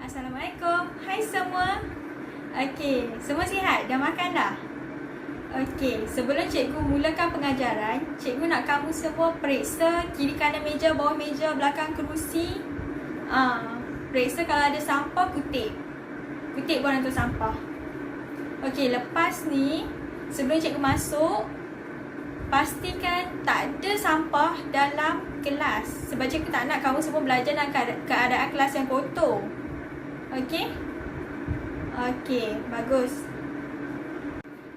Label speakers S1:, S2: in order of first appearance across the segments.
S1: Assalamualaikum. Hai semua. Okey, semua sihat? Dah makan dah? Okey, sebelum cikgu mulakan pengajaran, cikgu nak kamu semua periksa kiri kanan meja, bawah meja, belakang kerusi. Periksa kalau ada sampah, kutip. Kutip buang untuk sampah. Okey, lepas ni, sebelum cikgu masuk, pastikan tak ada sampah dalam kelas. Sebab cikgu tak nak kamu semua belajar dalam keadaan kelas yang kotor. Okey? Okey, bagus.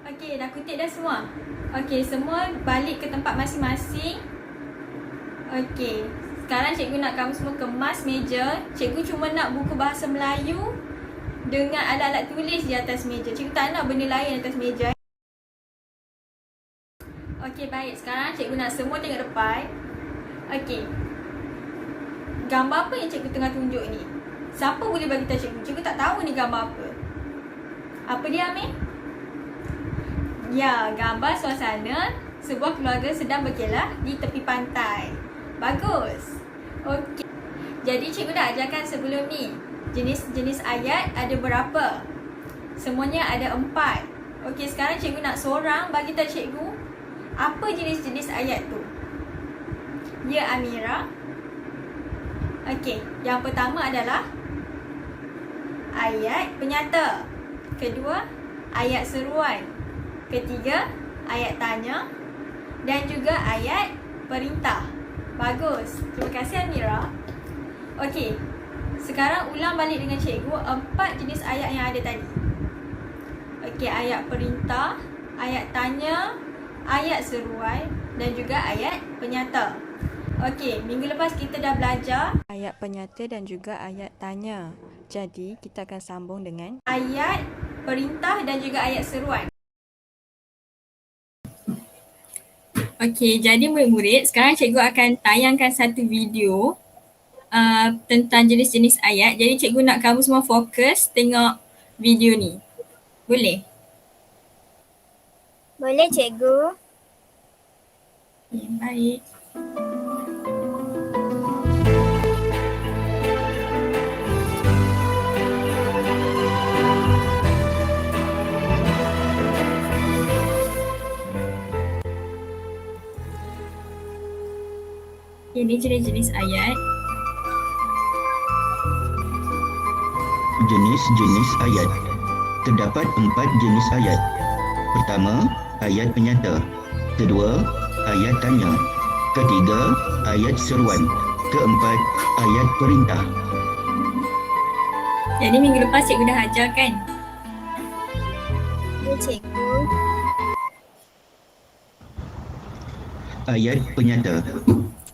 S1: Okey, dah kutip dah semua? Okey, semua balik ke tempat masing-masing. Okey, sekarang cikgu nak kamu semua kemas meja. Cikgu cuma nak buku bahasa Melayu dengan alat-alat tulis di atas meja. Cikgu tak nak benda lain atas meja. Okey, baik. Sekarang cikgu nak semua tengok depan. Okey, gambar apa yang cikgu tengah tunjuk ni? Siapa boleh bagi tahu cikgu? Cikgu tak tahu ni gambar apa. Apa dia, Amir? Ya, gambar suasana sebuah keluarga sedang berkelah di tepi pantai. Bagus. Okey. Jadi cikgu dah ajarkan sebelum ni. Jenis-jenis ayat ada berapa? Semuanya ada 4. Okey, sekarang cikgu nak seorang bagi tahu cikgu apa jenis-jenis ayat tu. Ya, Amira. Okey, yang pertama adalah ayat penyata. Kedua, ayat seruan. Ketiga, ayat tanya. Dan juga ayat perintah. Bagus. Terima kasih, Amira. Okey, sekarang ulang balik dengan cikgu 4 jenis ayat yang ada tadi. Okey, ayat perintah, ayat tanya, ayat seruan dan juga ayat penyata. Okey, minggu lepas kita dah belajar
S2: ayat penyata dan juga ayat tanya. Jadi, kita akan sambung dengan
S1: ayat perintah dan juga ayat seruan. Okey, jadi murid-murid, sekarang cikgu akan tayangkan satu video tentang jenis-jenis ayat. Jadi cikgu nak kamu semua fokus tengok video ni. Boleh?
S3: Boleh, cikgu.
S1: Okay, baik. Ini jenis-jenis ayat.
S4: Jenis-jenis ayat. Terdapat 4 jenis ayat. Pertama, ayat penyata. Kedua, ayat tanya. Ketiga, ayat seruan. Keempat, ayat perintah.
S1: Jadi minggu lepas cikgu dah ajar kan?
S3: Ya, cikgu.
S4: Ayat penyata.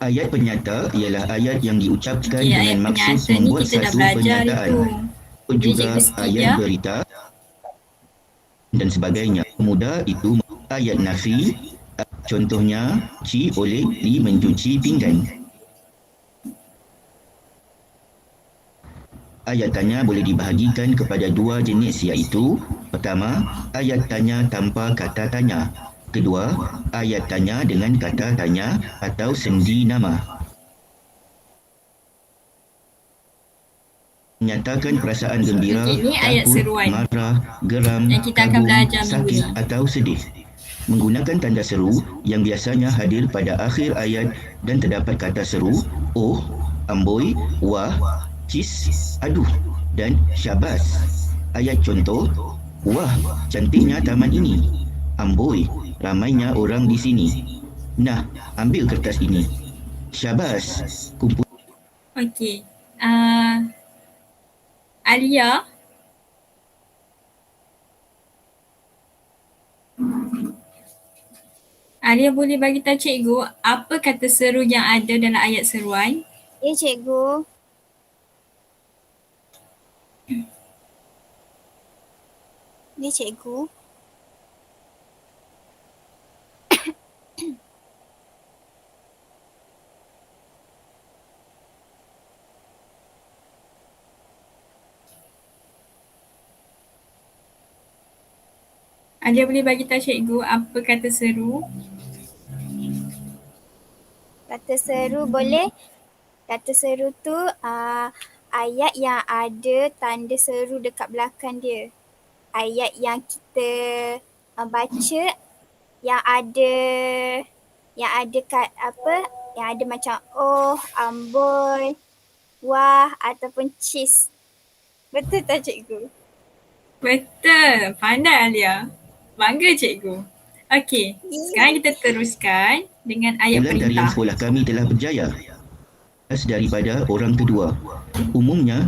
S4: Ayat penyata ialah ayat yang diucapkan
S1: Okey,
S4: dengan
S1: ayat
S4: maksud
S1: penyata ni
S4: membuat
S1: kita dah
S4: satu
S1: belajar
S4: pernyataan.
S1: itu. Jadi
S4: Juga
S1: cikgu skip
S4: ayat
S1: ya.
S4: berita dan sebagainya. Mudah itu ayat nafi. Contohnya, Cik boleh pergi mencuci pinggan. Ayat tanya boleh dibahagikan kepada 2 jenis iaitu pertama, ayat tanya tanpa kata tanya. Kedua, ayat tanya dengan kata tanya atau sendi nama. Menyatakan perasaan gembira,
S1: Okey, ni ayat
S4: takut,
S1: seruan
S4: marah, geram,
S1: yang kita akan
S4: kagum,
S1: belajar minggu
S4: sakit
S1: ni.
S4: atau sedih. Menggunakan tanda seru yang biasanya hadir pada akhir ayat dan terdapat kata seru, oh, amboi, wah, cis, aduh dan syabas. Ayat contoh, wah, cantiknya taman ini. Amboi, ramainya orang di sini. Nah, ambil kertas ini. Syabas, kumpul.
S1: Okey. Alia. Alia boleh bagi tahu cikgu apa kata seru yang ada dalam ayat seruan?
S3: Ya, cikgu. Ni, cikgu.
S1: Alia boleh bagi tahu cikgu apa kata seru?
S3: Kata seru boleh. Kata seru tu ayat yang ada tanda seru dekat belakang dia. Ayat yang kita baca yang ada kat apa? Yang ada macam oh, amboi, wah ataupun cheese. Betul tak cikgu?
S1: Betul. Pandai Alia. Bangga cikgu. Okey, sekarang kita teruskan dengan ayat
S4: Bulan tarian
S1: perintah.
S4: sekolah kami telah berjaya. Daripada orang kedua. Umumnya,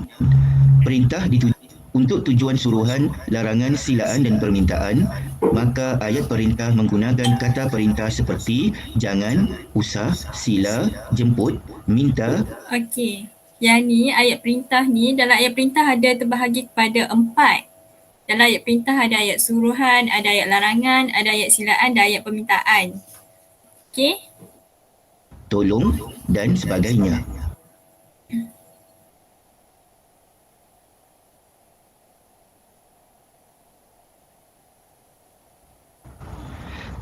S4: perintah untuk tujuan suruhan, larangan, silaan dan permintaan, maka ayat perintah menggunakan kata perintah seperti jangan, usah, sila, jemput, minta.
S1: Okey. Yang ni ayat perintah ni, dalam ayat perintah ada terbahagi kepada 4. Dalam ayat perintah ada ayat suruhan, ada ayat larangan, ada ayat silaan dan ayat permintaan. Okey?
S4: Tolong dan sebagainya.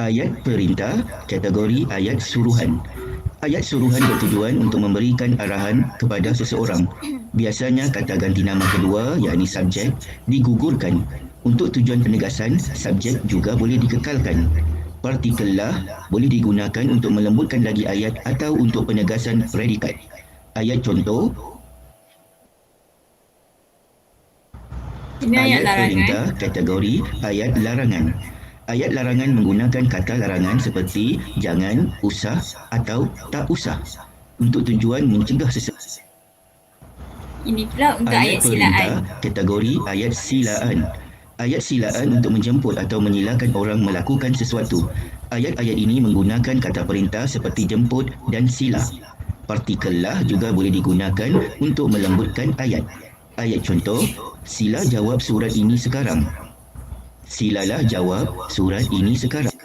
S4: Ayat perintah kategori ayat suruhan. Ayat suruhan bertujuan untuk memberikan arahan kepada seseorang. Biasanya kata ganti nama kedua, yakni subjek, digugurkan. Untuk tujuan penegasan, subjek juga boleh dikekalkan. Partikel lah boleh digunakan untuk melembutkan lagi ayat atau untuk penegasan predikat. Ayat contoh,
S1: Ini ayat larangan.
S4: perintah kategori ayat larangan. Ayat larangan menggunakan kata larangan seperti jangan, usah atau tak usah untuk tujuan mencegah seseorang.
S1: Ini pula untuk ayat silaan.
S4: Perintah kategori ayat silaan. Ayat silaan untuk menjemput atau menyilakan orang melakukan sesuatu. Ayat-ayat ini menggunakan kata perintah seperti jemput dan sila. Partikel lah juga boleh digunakan untuk melembutkan ayat. Ayat contoh, sila jawab surat ini sekarang. Silalah jawab surat ini sekarang.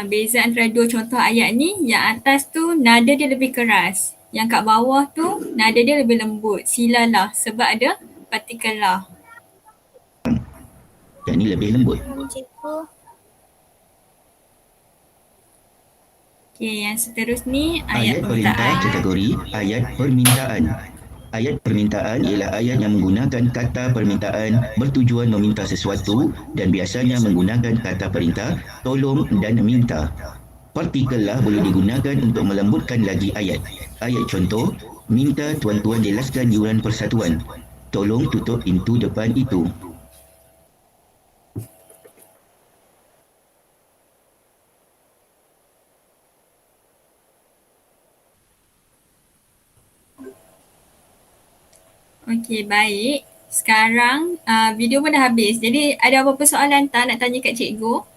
S1: Beza antara dua contoh ayat ni, yang atas tu nada dia lebih keras. Yang kat bawah tu nada dia lebih lembut. Silalah sebab ada partikel lah.
S4: Yang ini lebih lembut.
S3: Cikgu.
S1: Okey, yang seterusnya
S4: Ayat
S1: ayat
S4: perintah
S1: permintaan.
S4: kategori ayat permintaan. Ayat permintaan ialah ayat yang menggunakan kata permintaan bertujuan meminta sesuatu dan biasanya menggunakan kata perintah tolong dan minta. Partikel lah boleh digunakan untuk melembutkan lagi ayat. Ayat contoh, minta tuan-tuan jelaskan yuran persatuan. Tolong tutup pintu depan itu.
S1: Okey, baik. Sekarang video pun dah habis. Jadi ada apa-apa soalan tak nak tanya kat cikgu?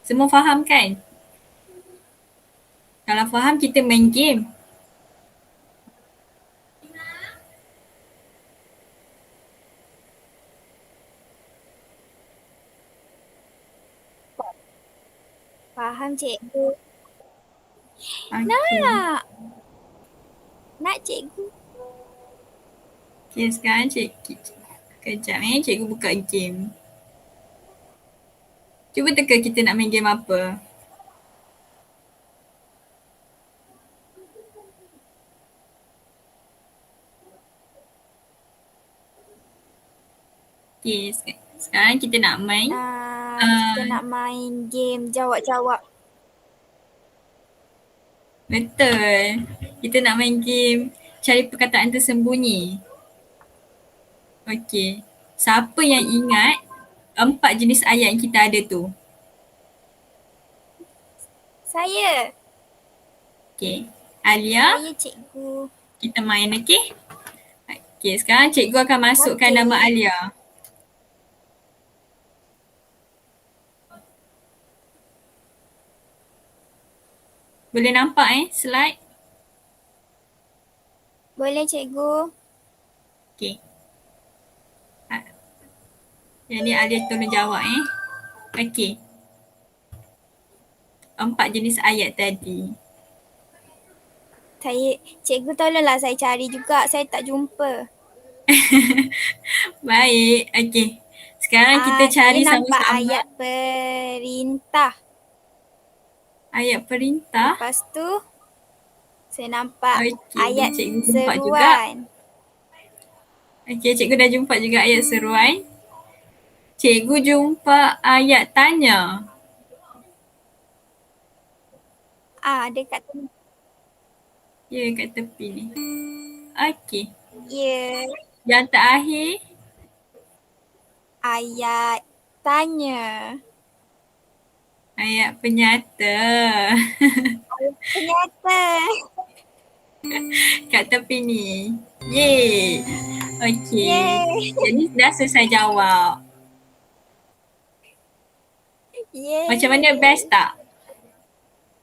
S1: Semua faham kan? Kalau faham kita main game.
S3: Faham cikgu.
S1: Okey.
S3: Nak cikgu.
S1: Okey, sekarang kejap cikgu buka game. Cuba teka kita nak main game apa. Okey, sekarang kita nak main.
S3: Kita nak main game jawab-jawab.
S1: Betul. Kita nak main game cari perkataan tersembunyi. Okey. Siapa yang ingat 4 jenis ayat yang kita ada tu?
S3: Saya.
S1: Okey. Alia,
S3: Saya cikgu.
S1: kita main okey? Okey, sekarang cikgu akan masukkan
S3: Okey.
S1: nama Alia. Boleh nampak slide?
S3: Boleh cikgu.
S1: Okey. Jadi Alia tolong jawab Okey. 4 jenis ayat tadi.
S3: Cikgu tolonglah saya cari juga. Saya tak jumpa.
S1: Baik, okey. Sekarang kita cari
S3: saya nampak
S1: sama-sama.
S3: ayat perintah.
S1: Ayat perintah.
S3: Lepas tu Saya nampak
S1: Okey,
S3: ayat
S1: cikgu jumpa juga.
S3: seruan.
S1: Okey, cikgu dah jumpa juga ayat seruan. Cikgu jumpa ayat tanya.
S3: Dekat tu.
S1: Ya, kat tepi ni. Okey.
S3: Ya,
S1: Yang terakhir,
S3: ayat tanya.
S1: ayat penyata.
S3: Ternyata.
S1: Kat tepi ni. Yeay. Okey.
S3: Yeay.
S1: Jadi dah selesai jawab.
S3: Yeay.
S1: Macam mana, best tak?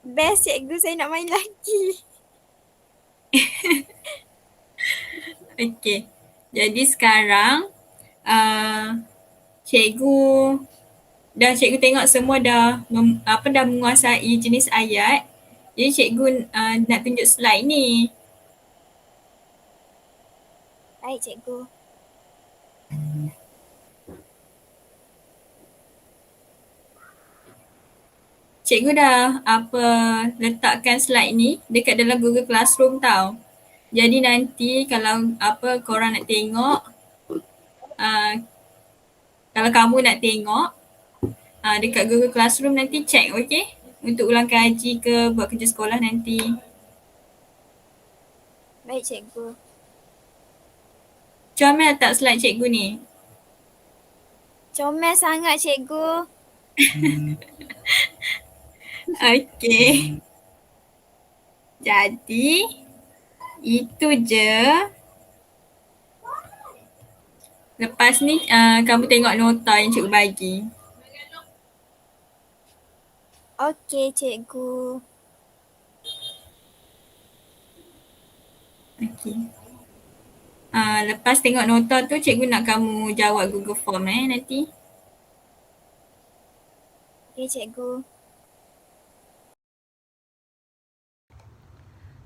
S3: Best cikgu, saya nak main lagi.
S1: Okey. Jadi sekarang cikgu tengok semua dah dah menguasai jenis ayat. Jadi cikgu nak tunjuk slide ni.
S3: Baik cikgu.
S1: Cikgu dah letakkan slide ni dekat dalam Google Classroom tau. Jadi nanti kalau korang nak tengok, kalau kamu nak tengok dekat Google Classroom nanti check, okey? Untuk ulang kaji ke buat kerja sekolah nanti.
S3: Baik cikgu.
S1: Comel tak slide cikgu ni?
S3: Comel sangat cikgu.
S1: Okey. Jadi itu je. Lepas ni kamu tengok nota yang cikgu bagi.
S3: Okey cikgu.
S1: Okey. Lepas tengok nota tu cikgu nak kamu jawab Google Form nanti.
S3: Okey cikgu.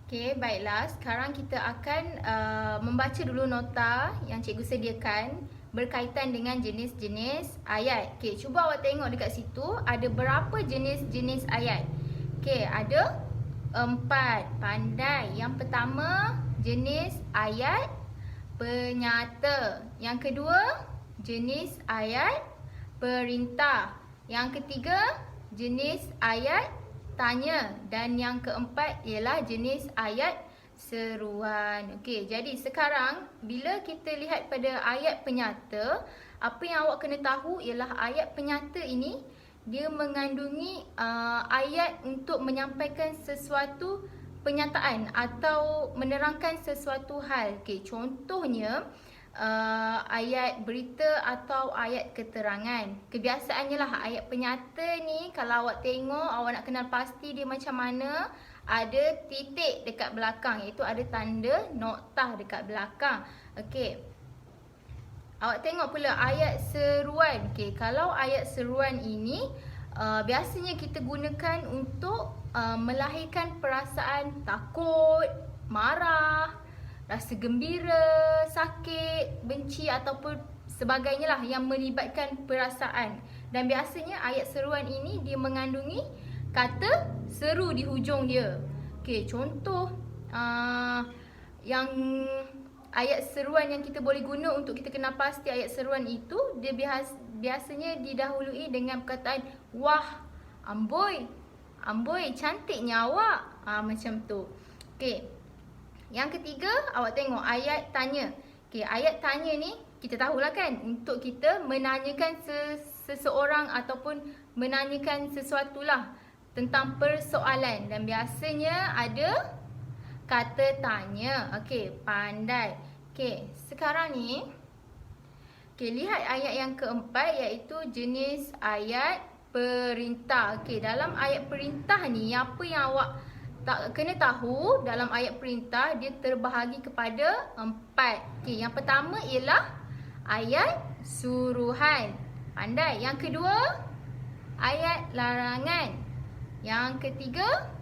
S5: Okey, baiklah. Sekarang kita akan membaca dulu nota yang cikgu sediakan berkaitan dengan jenis-jenis ayat. Okey, cuba awak tengok dekat situ ada berapa jenis-jenis ayat. Okey, ada 4. Pandai. Yang pertama, jenis ayat penyata. Yang kedua, jenis ayat perintah. Yang ketiga, jenis ayat tanya, dan yang keempat ialah jenis ayat seruan. Okey, jadi sekarang bila kita lihat pada ayat penyata, apa yang awak kena tahu ialah ayat penyata ini dia mengandungi ayat untuk menyampaikan sesuatu penyataan atau menerangkan sesuatu hal. Okey, contohnya ayat berita atau ayat keterangan. Kebiasaannya lah ayat penyata ni kalau awak tengok, awak nak kenal pasti dia macam mana, ada titik dekat belakang, iaitu ada tanda noktah dekat belakang. Okey. Awak tengok pula ayat seruan. Okey, kalau ayat seruan ini biasanya kita gunakan untuk melahirkan perasaan takut, marah, rasa gembira, sakit, benci ataupun sebagainya lah yang melibatkan perasaan. Dan biasanya ayat seruan ini dia mengandungi kata seru di hujung dia. Okey, contoh yang ayat seruan yang kita boleh guna untuk kita kenal pasti ayat seruan itu, dia biasanya didahului dengan perkataan wah, amboi, amboi, cantiknya awak. Macam tu. Okey. Yang ketiga, awak tengok ayat tanya. Okey, ayat tanya ni kita tahulah kan, untuk kita menanyakan seseorang ataupun menanyakan sesuatu lah tentang persoalan, dan biasanya ada kata tanya. Okey, pandai. Okey, sekarang ni lihat ayat yang keempat, iaitu jenis ayat perintah. Okey, dalam ayat perintah ni apa yang awak kena tahu, dalam ayat perintah dia terbahagi kepada 4. Okey, yang pertama ialah ayat suruhan. Pandai. Yang kedua, ayat larangan. Yang ketiga,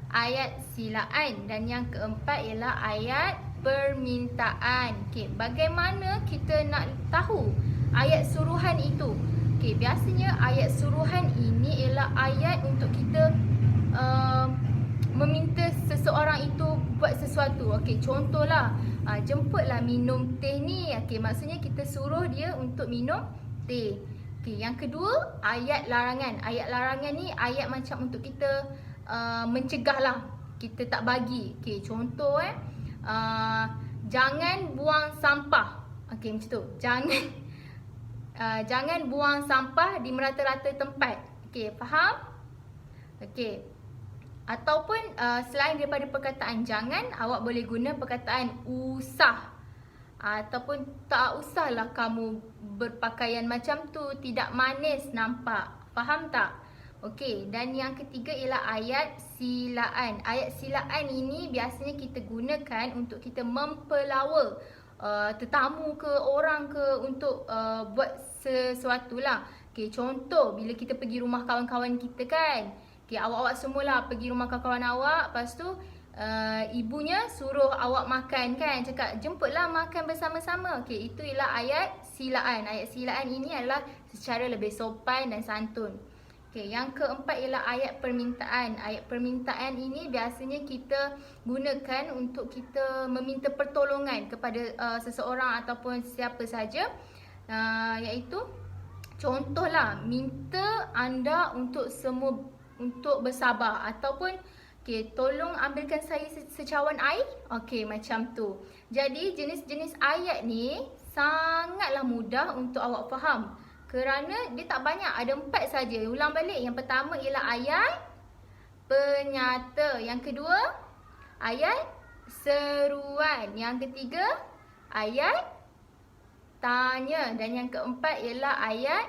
S5: ayat silaan, dan yang keempat ialah ayat permintaan. Okey, bagaimana kita nak tahu ayat suruhan itu? Okey, biasanya ayat suruhan ini ialah ayat untuk kita meminta seseorang itu buat sesuatu. Okey, contohlah jemputlah minum teh ni. Okey, maksudnya kita suruh dia untuk minum teh. Okey, yang kedua, ayat larangan. Ayat larangan ni ayat macam untuk kita mencegah lah, kita tak bagi. Okey, contoh jangan buang sampah. Okey, macam tu. Jangan buang sampah di merata-rata tempat. Okey, faham? Okey. Ataupun selain daripada perkataan jangan, awak boleh guna perkataan usah. Ataupun tak usahlah kamu berpakaian macam tu, tidak manis nampak. Faham tak? Okey, dan yang ketiga ialah ayat silaan. Ayat silaan ini biasanya kita gunakan untuk kita mempelawa tetamu ke orang ke untuk buat sesuatu lah. Okey, contoh bila kita pergi rumah kawan-kawan kita kan. Okey, awak-awak semualah pergi rumah kawan-kawan awak, lepas tu ibunya suruh awak makan kan, cakap jemputlah makan bersama-sama. Okey, itu ialah ayat silaan. Ayat silaan ini adalah secara lebih sopan dan santun. Okey, yang keempat ialah ayat permintaan. Ayat permintaan ini biasanya kita gunakan untuk kita meminta pertolongan kepada seseorang ataupun siapa saja, iaitu contohlah, minta anda untuk bersabar, ataupun okey, tolong ambilkan saya secawan air. Okey, macam tu. Jadi jenis-jenis ayat ni sangatlah mudah untuk awak faham, kerana dia tak banyak, ada 4 saja. Ulang balik. Yang pertama ialah ayat penyata. Yang kedua, ayat seruan. Yang ketiga, ayat tanya. Dan yang keempat ialah ayat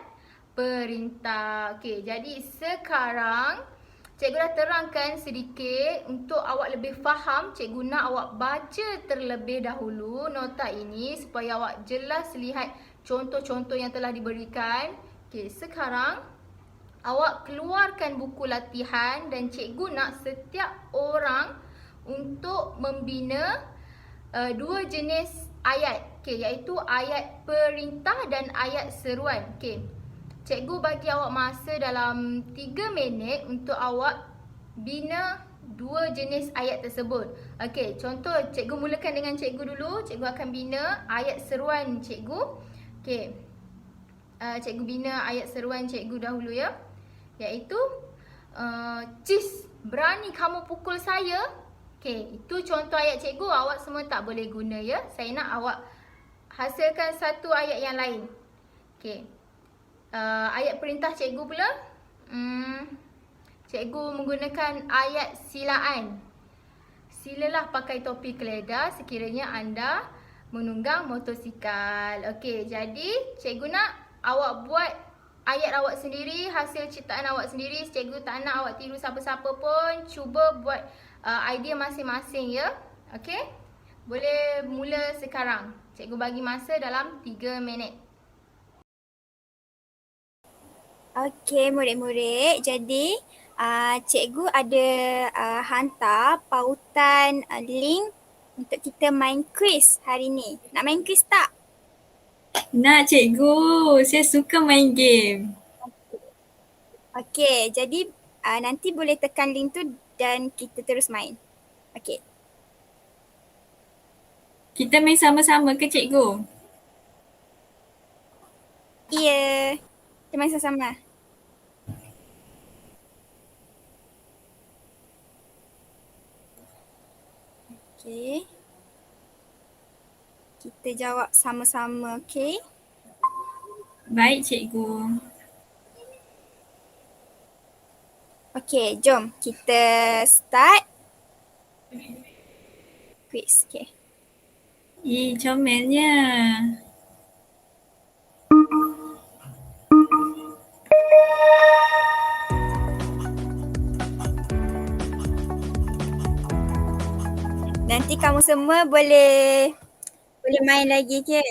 S5: perintah. Okey, jadi sekarang cikgu dah terangkan sedikit untuk awak lebih faham. Cikgu nak awak baca terlebih dahulu nota ini supaya awak jelas lihat contoh-contoh yang telah diberikan. Okey, sekarang awak keluarkan buku latihan dan cikgu nak setiap orang untuk membina 2 jenis ayat. Okey, iaitu ayat perintah dan ayat seruan. Okey. Cikgu bagi awak masa dalam 3 minit untuk awak bina 2 jenis ayat tersebut. Okey, contoh cikgu mulakan dengan cikgu dulu. Cikgu akan bina ayat seruan cikgu. Okey. Cikgu bina ayat seruan cikgu dahulu ya. Iaitu cis, berani kamu pukul saya. Okey, itu contoh ayat cikgu. Awak semua tak boleh guna ya. Saya nak awak hasilkan satu ayat yang lain. Okey. Ayat perintah cikgu pula, cikgu menggunakan ayat silaan. Silalah pakai topi keledar sekiranya anda menunggang motosikal. Okey, jadi cikgu nak awak buat ayat awak sendiri, hasil ciptaan awak sendiri. Cikgu tak nak awak tiru siapa-siapa pun. Cuba buat idea masing-masing ya. Okey, boleh mula sekarang. Cikgu bagi masa dalam 3 minit.
S3: Okey, murid-murid. Jadi, cikgu ada hantar pautan link untuk kita main quiz hari ni. Nak main quiz tak?
S1: Nak cikgu, saya suka main game.
S3: Okey, jadi nanti boleh tekan link tu dan kita terus main. Okey.
S1: Kita main sama-sama ke cikgu?
S3: Ya, kita main sama-sama. Okey. Kita jawab sama-sama, okey?
S1: Baik cikgu.
S3: Okey, jom kita start quiz. Okey.
S1: Comelnya.
S3: Nanti kamu semua boleh main lagi, okey?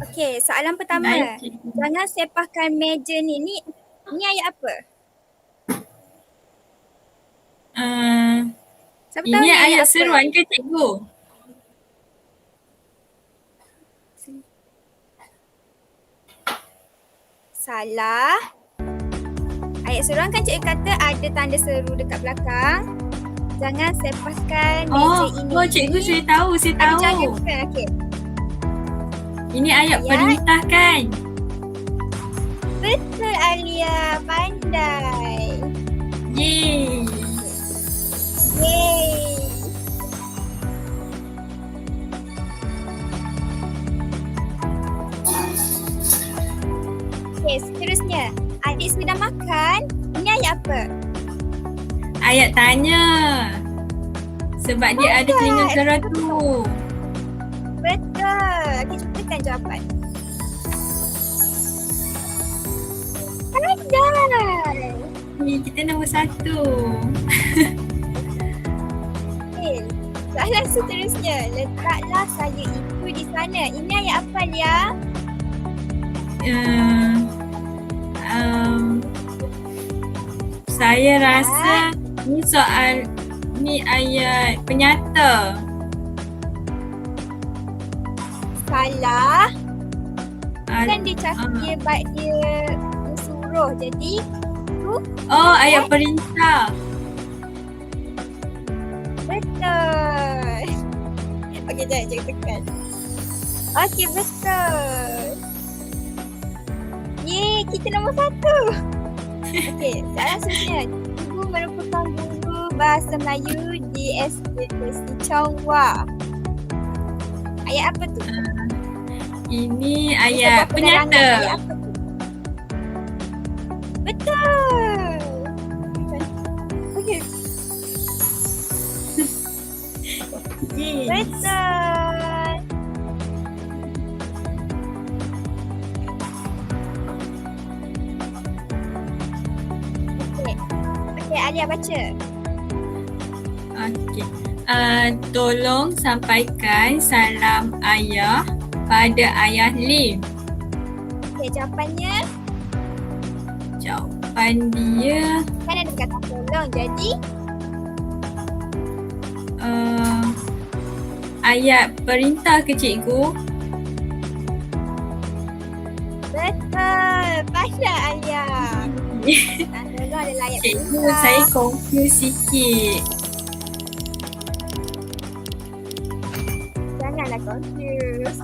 S3: Okey, soalan pertama.
S1: Baik, cikgu.
S3: Jangan sepahkan meja ni. Ni ayat apa? Siapa tahu
S1: Ini
S3: ni
S1: ayat
S3: apa?
S1: seruan ke cikgu?
S3: salah. Ayat seruan kan cikgu kata ada tanda seru dekat belakang. Jangan sepaskan meja ini.
S1: Cikgu saya tahu.
S3: Ada jangan bukan, okey.
S1: Ini ayat
S3: Ayat.
S1: perintah kan?
S3: Betul Alia, pandai.
S1: Yeay.
S3: Yeay. Okey, seterusnya. Adik sudah makan? Ini ayat apa?
S1: Ayat tanya. Sebab dia ada telinga kera tu.
S3: Betul. Okey, cukupkan jawapan. Pandai.
S1: Ni kita nombor 1.
S3: Okey, soalan seterusnya. Letaklah saya itu di sana. Ini ayat apa, Lia?
S1: Saya rasa ni ayat penyata.
S3: Salah.
S1: Ah,
S3: Kan dia cakap dia suruh. Jadi tu
S1: ayat perintah.
S3: betul. Okey, jangan tekan. Okey, betul. Yeay, kita nombor 1. Okey, soalan seterusnya. Ibu merupakan guru bahasa Melayu di SD Negeri Chongwa. Ayat apa tu?
S1: Ini
S3: Ini
S1: ayat
S3: sebuah penerangan. Ayat
S1: penyata.
S3: apa tu? Betul. Okey,
S1: Yeay.
S3: betul. Okey. Okey, Alia baca.
S1: Okey. Tolong sampaikan salam ayah pada ayah Lim.
S3: Okey, jawapannya
S1: Jawapan dia
S3: kan ada kata tolong. Jadi
S1: ayat perintah ke cikgu.
S3: betul. Pandai Alia. Tolong adalah ayat
S1: Cikgu,
S3: perintah.
S1: saya confuse sikit.
S3: Janganlah confuse.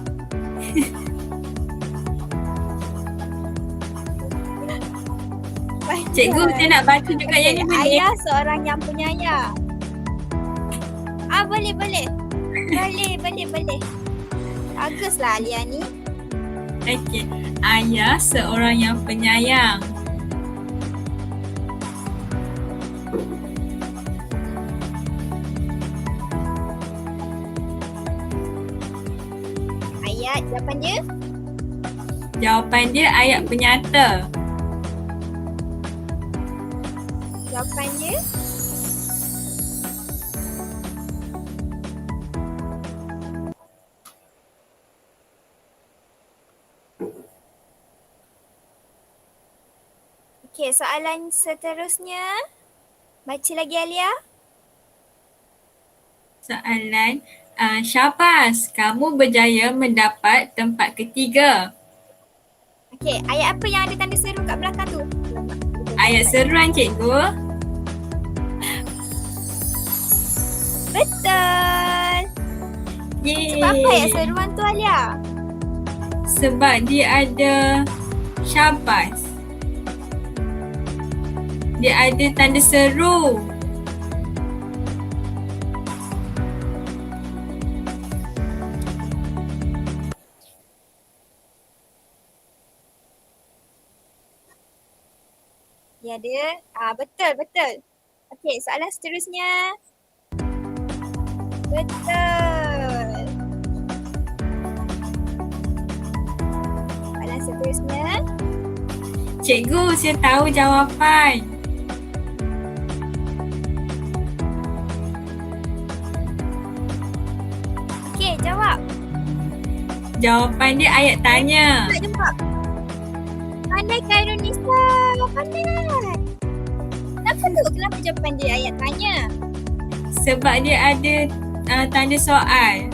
S1: Cikgu, saya nak baca juga yang ni boleh?
S3: Ayah seorang yang penyayang. Boleh. Boleh. Baguslah Alia ni.
S1: Okey. Ayah seorang yang penyayang.
S3: Ayat jawapannya
S1: Jawapan dia ayat penyata.
S3: Jawapannya Okey, soalan seterusnya. Baca lagi Alia.
S1: Soalan, Syabas, kamu berjaya mendapat tempat ketiga.
S3: Okey, ayat apa yang ada tanda seru kat belakang tu?
S1: Ayat seruan cikgu.
S3: Betul.
S1: Yeay.
S3: Sebab apa ayat seruan tu Alia?
S1: Sebab dia ada syabas. Dia ada tanda seru.
S3: Dia ada. Betul. Okey, soalan seterusnya. Betul. Soalan seterusnya.
S1: Cikgu, saya tahu jawapan.
S3: Okey, jawab.
S1: Jawapan dia ayat tanya.
S3: Tak jawab. Pandai Khairunisa. Pandai. Kenapa jawapan dia ayat tanya?
S1: Sebab dia ada tanda soal.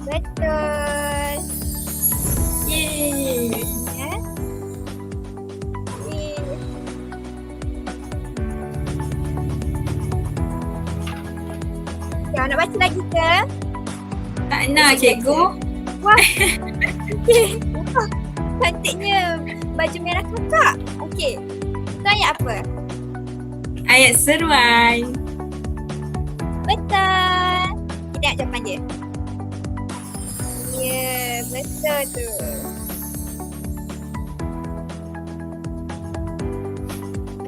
S3: Betul.
S1: Yeay.
S3: Kau nak baca lagi ke?
S1: Tak nak cikgu.
S3: Wah. Okey. Wah, cantiknya baju merah kakak. Okey. Itu ayat apa?
S1: Ayat seruan.
S3: Betul. Kita tengok jawapan dia. Ya, betul tu.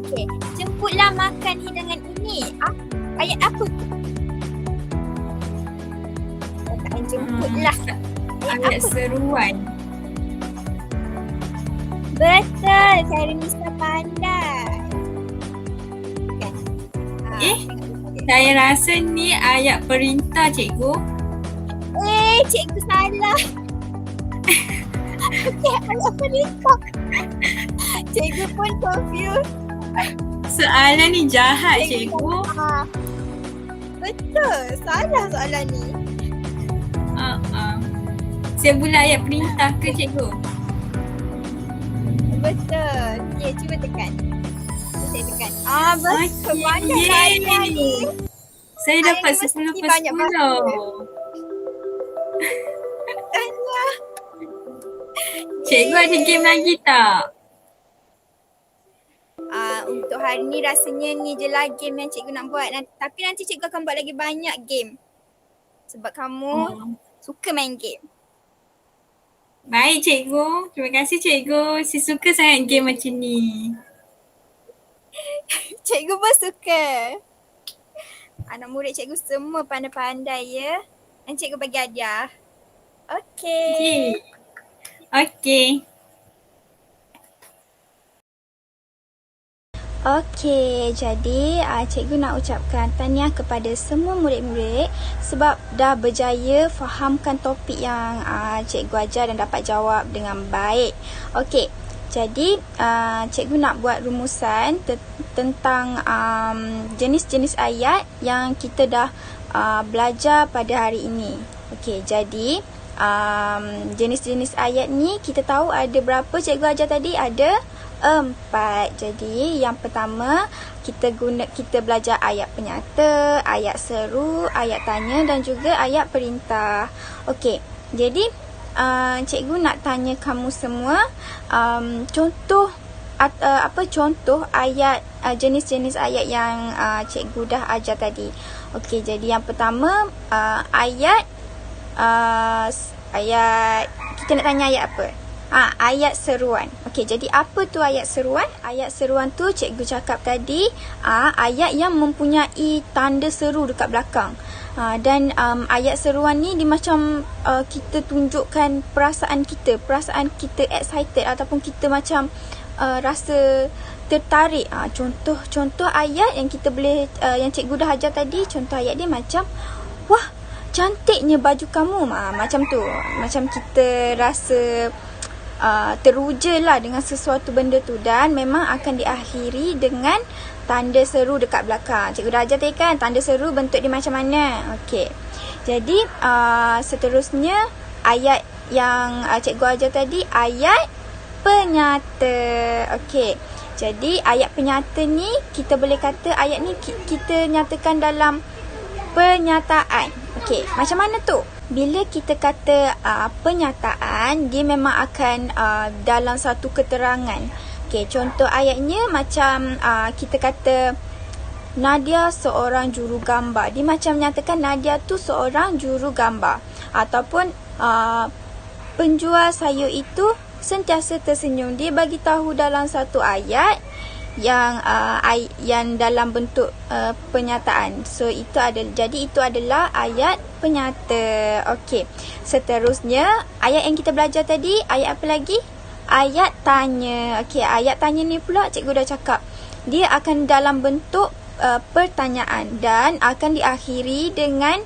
S3: Okey, jemputlah makan hidangan ini. Ayat apa tu? Katakan jemputlah.
S1: Ayat
S3: apa?
S1: seruan.
S3: Betul, Karenisa pandai. Kan?
S1: Saya rasa ni ayat perintah cikgu.
S3: Cikgu salah. Okey, ayat perintah. Cikgu pun confused.
S1: Soalan ni jahat cikgu.
S3: Betul, salah soalan ni.
S1: Saya bulat ayat perintah ke cikgu?
S3: Betul. Okey, cuba tekan. Saya tekan. Betul.
S1: Okey,
S3: Banyak
S1: yeay.
S3: saya ni.
S1: Saya dapat
S3: Ayat
S1: 10
S3: mesti
S1: per
S3: banyak
S1: 10.
S3: Tanya.
S1: Cikgu ada game lagi tak?
S3: Untuk hari ni rasanya ni je lah game yang cikgu nak buat. Tapi nanti cikgu akan buat lagi banyak game. Sebab kamu suka main game.
S1: Baik cikgu. Terima kasih cikgu. Saya suka sangat game macam ni.
S3: Cikgu pun suka. Anak murid cikgu semua pandai-pandai ya. Nanti cikgu bagi hadiah. Okey.
S1: Okey.
S3: Okey, jadi cikgu nak ucapkan tahniah kepada semua murid-murid sebab dah berjaya fahamkan topik yang cikgu ajar dan dapat jawab dengan baik. Okey, jadi cikgu nak buat rumusan tentang jenis-jenis ayat yang kita dah belajar pada hari ini. Okey, jadi jenis-jenis ayat ni kita tahu ada berapa cikgu ajar tadi? Ada 4. Jadi yang pertama kita belajar ayat penyata, ayat seru, ayat tanya dan juga ayat perintah. Okey. Jadi cikgu nak tanya kamu semua contoh ayat jenis-jenis ayat yang cikgu dah ajar tadi. Okey, jadi yang pertama ayat kita nak tanya ayat apa? Ayat seruan. Okey, jadi apa tu ayat seruan? Ayat seruan tu cikgu cakap tadi ayat yang mempunyai tanda seru dekat belakang. Dan ayat seruan ni dia macam kita tunjukkan perasaan kita excited ataupun kita macam rasa tertarik. Contoh ayat yang kita boleh yang cikgu dah ajar tadi, contoh ayat dia macam wah, cantiknya baju kamu. Macam tu. Macam kita rasa teruja lah dengan sesuatu benda tu dan memang akan diakhiri dengan tanda seru dekat belakang. Cikgu dah ajar tadi kan tanda seru bentuk dia macam mana. Okey. Jadi seterusnya ayat yang cikgu ajar tadi ayat penyata. Okey. Jadi ayat penyata ni kita boleh kata ayat ni kita nyatakan dalam penyataan. Okey, macam mana tu? Bila kita kata penyataan, dia memang akan dalam satu keterangan. Okey, contoh ayatnya macam kita kata Nadia seorang juru gambar. Dia macam nyatakan Nadia tu seorang juru gambar. Ataupun penjual sayur itu sentiasa tersenyum. Dia bagi tahu dalam satu ayat yang dalam bentuk penyataan. So itu adalah ayat penyata. Okey. Seterusnya ayat yang kita belajar tadi, ayat apa lagi? Ayat tanya. Okey, ayat tanya ni pula cikgu dah cakap. Dia akan dalam bentuk pertanyaan dan akan diakhiri dengan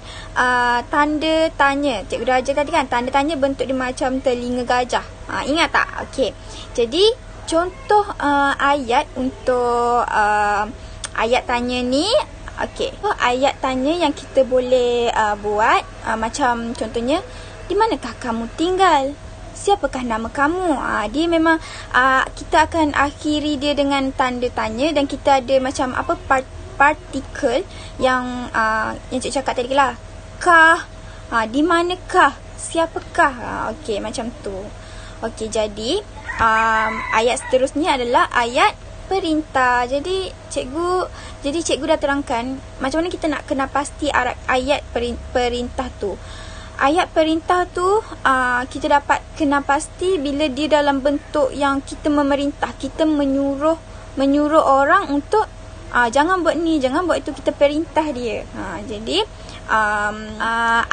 S3: tanda tanya. Cikgu dah ajar tadi kan, tanda tanya bentuk dia macam telinga gajah. Ingat tak? Okey. Jadi contoh ayat untuk ayat tanya ni, okey. Ayat tanya yang kita boleh buat macam contohnya, di manakah kamu tinggal? Siapakah nama kamu? Dia memang kita akan akhiri dia dengan tanda tanya dan kita ada macam partikel yang cikgu cakap tadi lah. Kah, di manakah, siapakah, okey macam tu. Okey, jadi ayat seterusnya adalah ayat perintah. Jadi cikgu dah terangkan macam mana kita nak kena pasti ayat perintah tu. Ayat perintah tu kita dapat kena pasti bila dia dalam bentuk yang kita memerintah, kita menyuruh orang untuk jangan buat ni, jangan buat itu, kita perintah dia. Jadi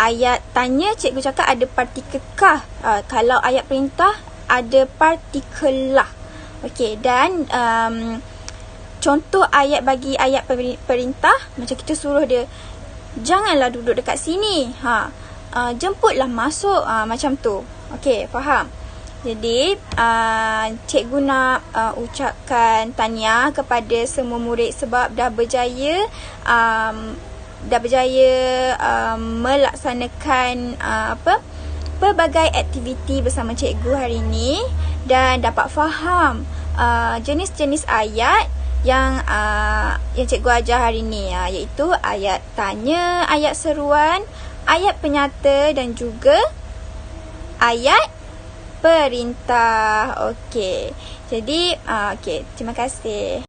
S3: ayat tanya cikgu cakap ada partikel kah. Kalau ayat perintah ada partikel lah. Okey, dan contoh ayat bagi ayat perintah macam kita suruh dia janganlah duduk dekat sini. Jemputlah masuk, macam tu. Okey, faham? Jadi cikgu nak ucapkan tahniah kepada semua murid sebab dah berjaya melaksanakan pelbagai aktiviti bersama cikgu hari ini dan dapat faham jenis-jenis ayat yang cikgu ajar hari ini, iaitu ayat tanya, ayat seruan, ayat penyata dan juga ayat perintah. Okey. Jadi okey, terima kasih.